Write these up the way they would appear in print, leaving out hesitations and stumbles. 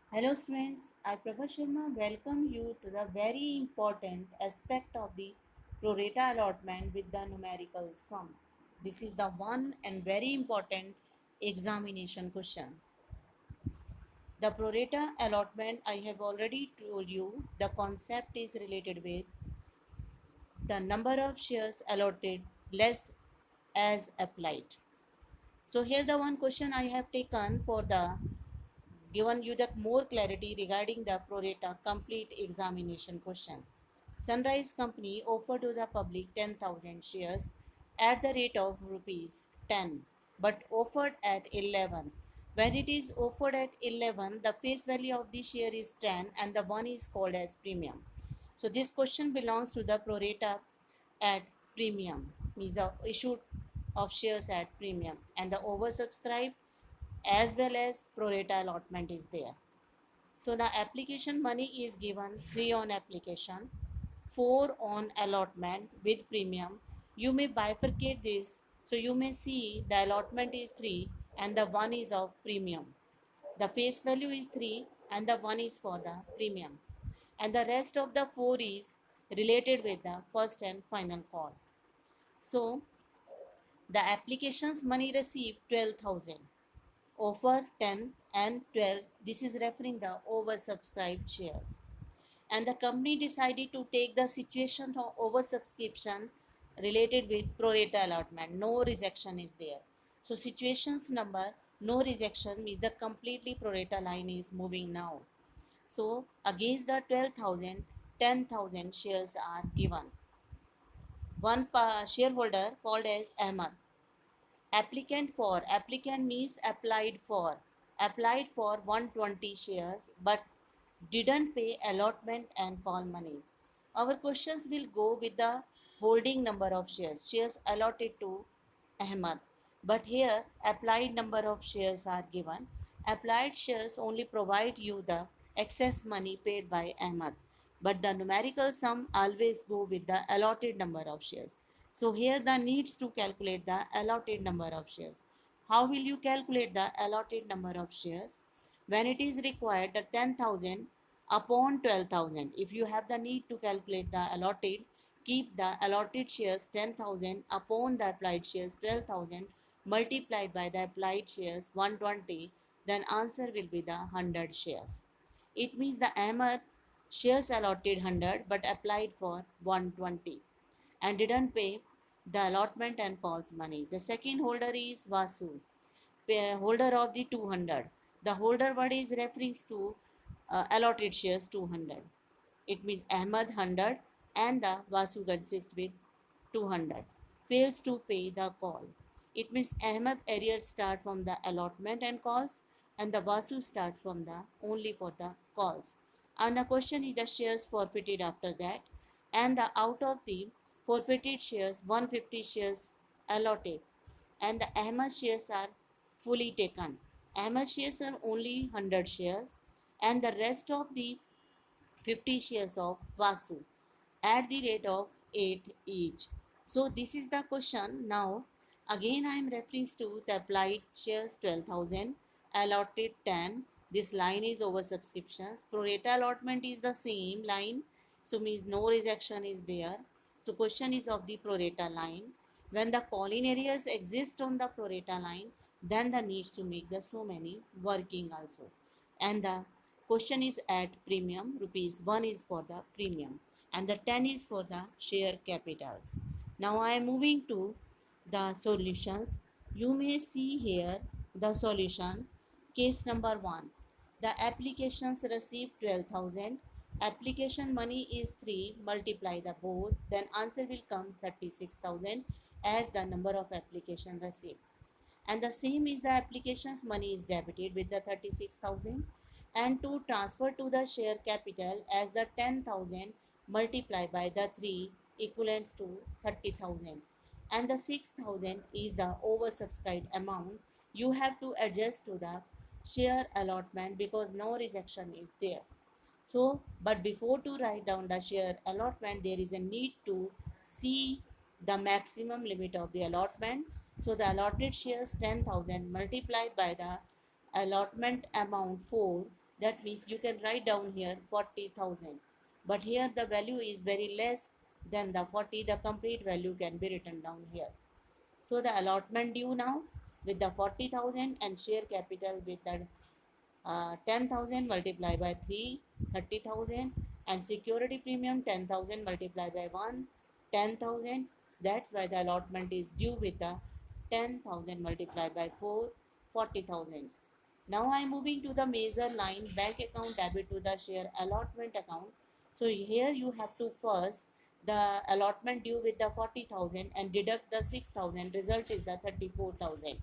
Hello students, I Prabha Sharma welcome you to the very important aspect of the pro rata allotment with the numerical sum. This is the one and very important examination question. The pro rata allotment I have already told you the concept is related with the number of shares allotted less as applied. So here the one question I have taken for the given you the more clarity regarding the pro rata complete examination questions. Sunrise Company offered to the public 10,000 shares at the rate of rupees 10 but offered at 11. When it is offered at 11, the face value of the share is 10 and the one is called as premium. So this question belongs to the pro rata at premium, means the issue of shares at premium, and the oversubscribed as well as pro rata allotment is there. So the application money is given 3 on application, 4 on allotment with premium. You may bifurcate this, so you may see the allotment is 3 and the 1 is of premium. The face value is 3 and the 1 is for the premium. And the rest of the 4 is related with the first and final call. So the application's money received 12,000. Offer 10 and 12, this is referring the oversubscribed shares, and the company decided to take the situation of oversubscription related with pro rata allotment. No rejection is there, so situations number no rejection means the completely pro rata line is moving now. So against the 12,000, 10,000 shares are given. One shareholder called as Ahmad. Applicant means applied for 120 shares but didn't pay allotment and call money. Our questions will go with the holding number of shares allotted to Ahmad, but here applied number of shares are given. Applied shares only provide you the excess money paid by Ahmad, but the numerical sum always go with the allotted number of shares. So here the needs to calculate the allotted number of shares. How will you calculate the allotted number of shares? When it is required the 10,000 upon 12,000. If you have the need to calculate the allotted, keep the allotted shares 10,000 upon the applied shares 12,000 multiplied by the applied shares 120, then answer will be the 100 shares. It means the Ahmed shares allotted 100 but applied for 120 and didn't pay the allotment and calls money. The second holder is Vasu, holder of the 200. The holder word is referring to allotted shares 200. It means Ahmad 100 and the Vasu consists with 200. Fails to pay the call. It means Ahmad arrears start from the allotment and calls and the Vasu starts from the only for the calls. And the question is the shares forfeited after that, and the out of the forfeited shares 150 shares allotted and the Ahmad shares are fully taken. Ahmad shares are only 100 shares and the rest of the 50 shares of Vasu at the rate of 8 each. So this is the question. Now again I am referring to the applied shares 12,000, allotted 10. This line is over subscriptions. Pro rata allotment is the same line. So means no rejection is there. So question is of the pro rata line. When the calling areas exist on the pro rata line, then the needs to make the so many working also. And the question is at premium, rupees 1 is for the premium and the 10 is for the share capitals. Now I am moving to the solutions. You may see here the solution. Case number 1. The applications received 12,000. Application money is 3, multiply the both, then answer will come 36,000 as the number of application received. And the same is the application's money is debited with the 36,000 and to transfer to the share capital as the 10,000 multiplied by the 3 equivalents to 30,000 and the 6,000 is the oversubscribed amount. You have to adjust to the share allotment because no rejection is there. So, but before to write down the share allotment, there is a need to see the maximum limit of the allotment. So, the allotted shares 10,000 multiplied by the allotment amount 4 That means you can write down here 40,000. But here the value is very less than the 40. The complete value can be written down here. So the allotment due now with the 40,000 and share capital with the 10,000 multiplied by 3, 30,000, and security premium 10,000 multiplied by 1, 10,000. That's why the allotment is due with the 10,000 multiplied by 4, 40,000. Now I am moving to the major line bank account debit to the share allotment account. So here you have to first the allotment due with the 40,000 and deduct the 6,000. Result is the 34,000.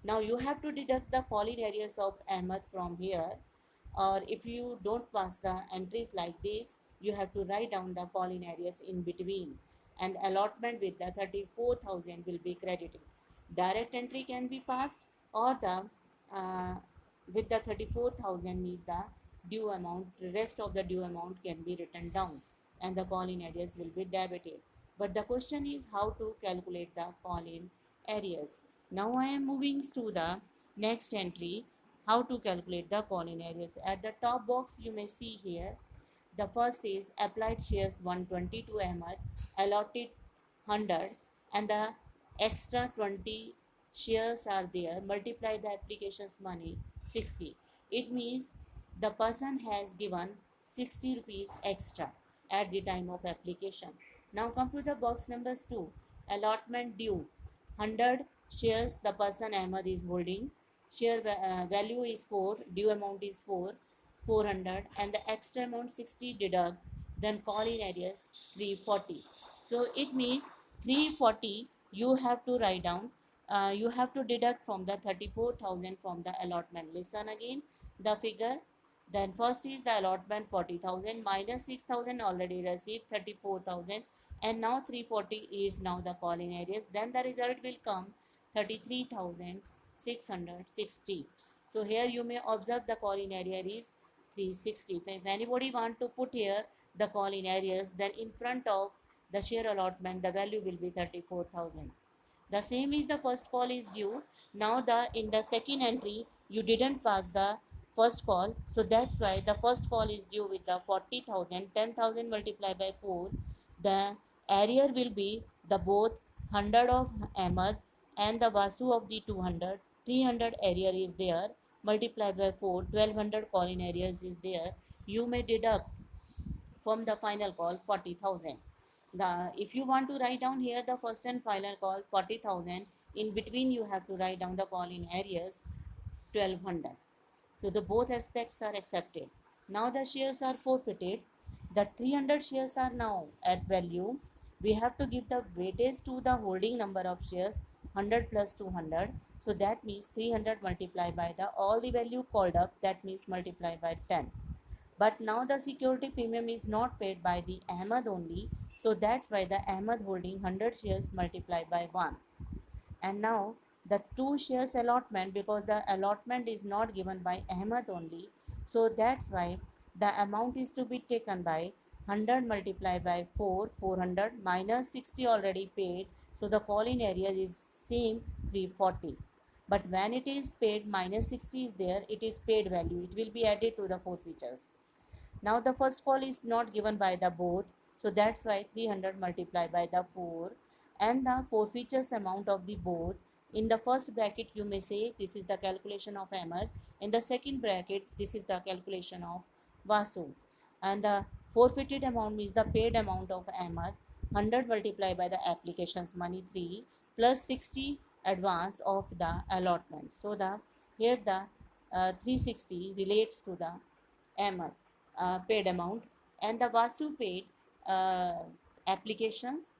Now you have to deduct the falling areas of Ahmed from here, or if you don't pass the entries like this, you have to write down the falling areas in between, and allotment with the 34,000 will be credited. Direct entry can be passed, or the uh, with the 34,000 means the due amount, the rest of the due amount can be written down, and the call-in areas will be debited. But the question is how to calculate the call-in areas. Now I am moving to the next entry, how to calculate the call-in areas. At the top box you may see here, the first is applied shares 120 to Ahmed, allotted 100, and the extra 20 shares are there. Multiply the application's money 60. It means the person has given 60 rupees extra at the time of application. Now come to the box numbers 2. Allotment due 100 shares the person Ahmed is holding. Share value is 4, due amount is 4, 400, and the extra amount 60 deduct, then call in areas 340. So it means 340 you have to write down, you have to deduct from the 34,000 from the allotment. Listen again the figure. Then first is the allotment 40,000 minus 6,000 already received 34,000, and now 340 is now the call in areas. Then the result will come 33,660. So here you may observe the call in area is 360. If anybody want to put here the call in areas, then in front of the share allotment the value will be 34,000. The same is the first call is due. Now the in the second entry you didn't pass the first call, so that's why the first call is due with the 40,000. 10,000 multiplied by 4. The area will be the both 100 of Ahmed and the Vasu of the 200. 300 area is there, multiplied by 4. 1200 call in areas is there. You may deduct from the final call 40,000. The if you want to write down here the first and final call 40,000, in between you have to write down the call in areas 1200. So the both aspects are accepted. Now the shares are forfeited. The 300 shares are now at value. We have to give the weightage to the holding number of shares 100 plus 200. So that means 300 multiplied by the all the value called up, that means multiplied by 10. But now the security premium is not paid by the Ahmed only. So that's why the Ahmed holding 100 shares multiplied by 1. And now the 2 shares allotment, because the allotment is not given by Ahmed only. So that's why the amount is to be taken by 100 multiplied by 4, 400 minus 60 already paid. So the call in area is same 340. But when it is paid minus 60 is there, it is paid value. It will be added to the forfeitures. Now the first call is not given by the both, so that's why 300 multiplied by the 4 and the forfeitures amount of the both. In the first bracket you may say this is the calculation of Ahmed. In the second bracket this is the calculation of Vasu. And the forfeited amount means the paid amount of Ahmed. 100 multiplied by the application's money 3 plus 60 advance of the allotment. So the here the 360 relates to the Ahmed paid amount, and the Vasu paid uh, applications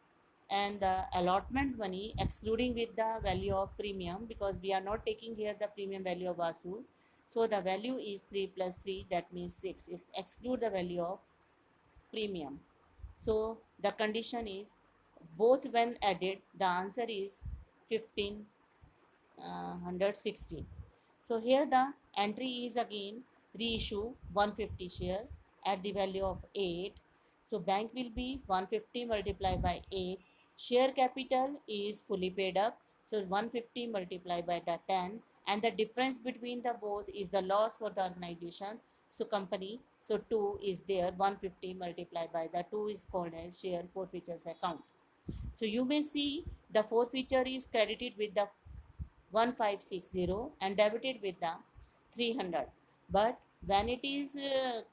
and the allotment money excluding with the value of premium, because we are not taking here the premium value of Vasu. So the value is 3 plus 3, that means 6 if exclude the value of premium. So the condition is both when added the answer is 1560. So here the entry is again reissue 150 shares at the value of 8. So bank will be 150 multiplied by 8. Share capital is fully paid up. So 150 multiplied by the 10, and the difference between the both is the loss for the organization. So company, so 2 is there, 150 multiplied by the 2 is called as share forfeitures account. So you may see the forfeiture is credited with the 1560 and debited with the 300. But when it is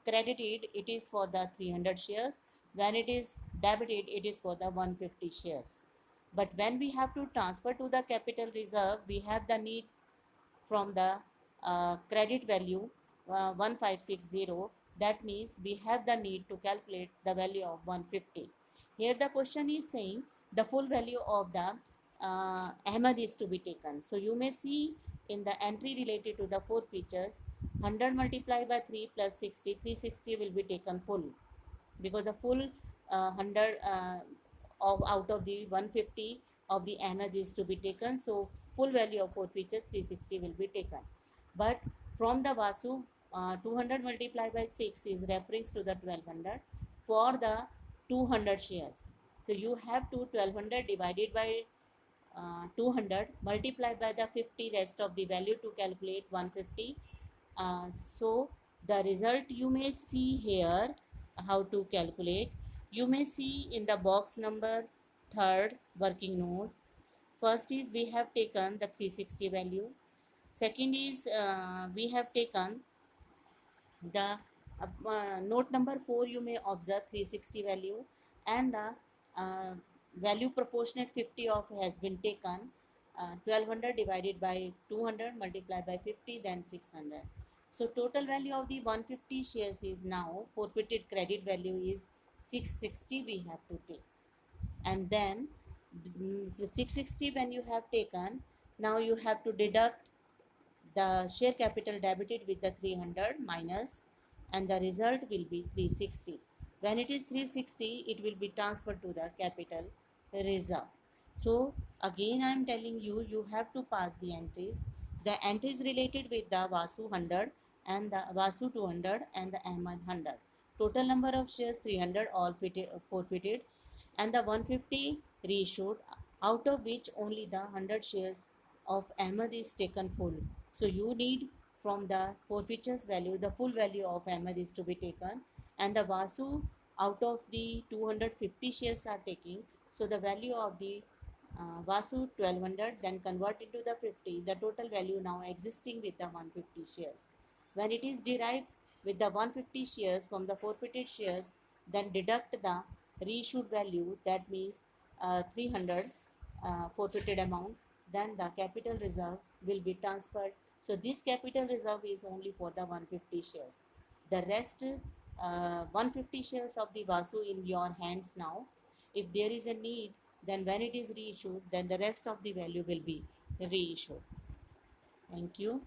credited, it is for the 300 shares. When it is debited, it is for the 150 shares. But when we have to transfer to the capital reserve, we have the need from the credit value 1560. That means we have the need to calculate the value of 150. Here the question is saying the full value of the Ahmad is to be taken. So you may see in the entry related to the four features, 100 multiplied by 3 plus 60, 360 will be taken full, because the full 100 of out of the 150 of the energy is to be taken. So full value of four features 360 will be taken. But from the Vasu, 200 multiplied by 6 is referring to the 1200 for the 200 shares. So you have to 1200 divided by 200 multiplied by the 50 rest of the value to calculate 150. So the result you may see here, how to calculate. You may see in the box number third working note. First is we have taken the 360 value. Second is we have taken the note number 4. You may observe 360 value, and the uh, value proportionate 50 of has been taken. 1200 divided by 200 multiplied by 50, then 600. So total value of the 150 shares is now forfeited credit value is 660 we have to take. And then 660 when you have taken, now you have to deduct the share capital debited with the 300 minus, and the result will be 360. When it is 360, it will be transferred to the capital reserve. So again I am telling you, you have to pass the entries. The entries related with the Vasu 100 and the Vasu 200 and the Ahmad 100. Total number of shares 300 all forfeited, and the 150 reissued, out of which only the 100 shares of Ahmad is taken full. So you need from the forfeitures value, the full value of Ahmad is to be taken, and the Vasu out of the 250 shares are taking. So the value of the Vasu 1200 then convert into the 50, the total value now existing with the 150 shares. When it is derived with the 150 shares from the forfeited shares, then deduct the reissued value, that means 300 forfeited amount, then the capital reserve will be transferred. So this capital reserve is only for the 150 shares. The rest 150 shares of the Vasu in your hands now. If there is a need, then when it is reissued, then the rest of the value will be reissued. Thank you.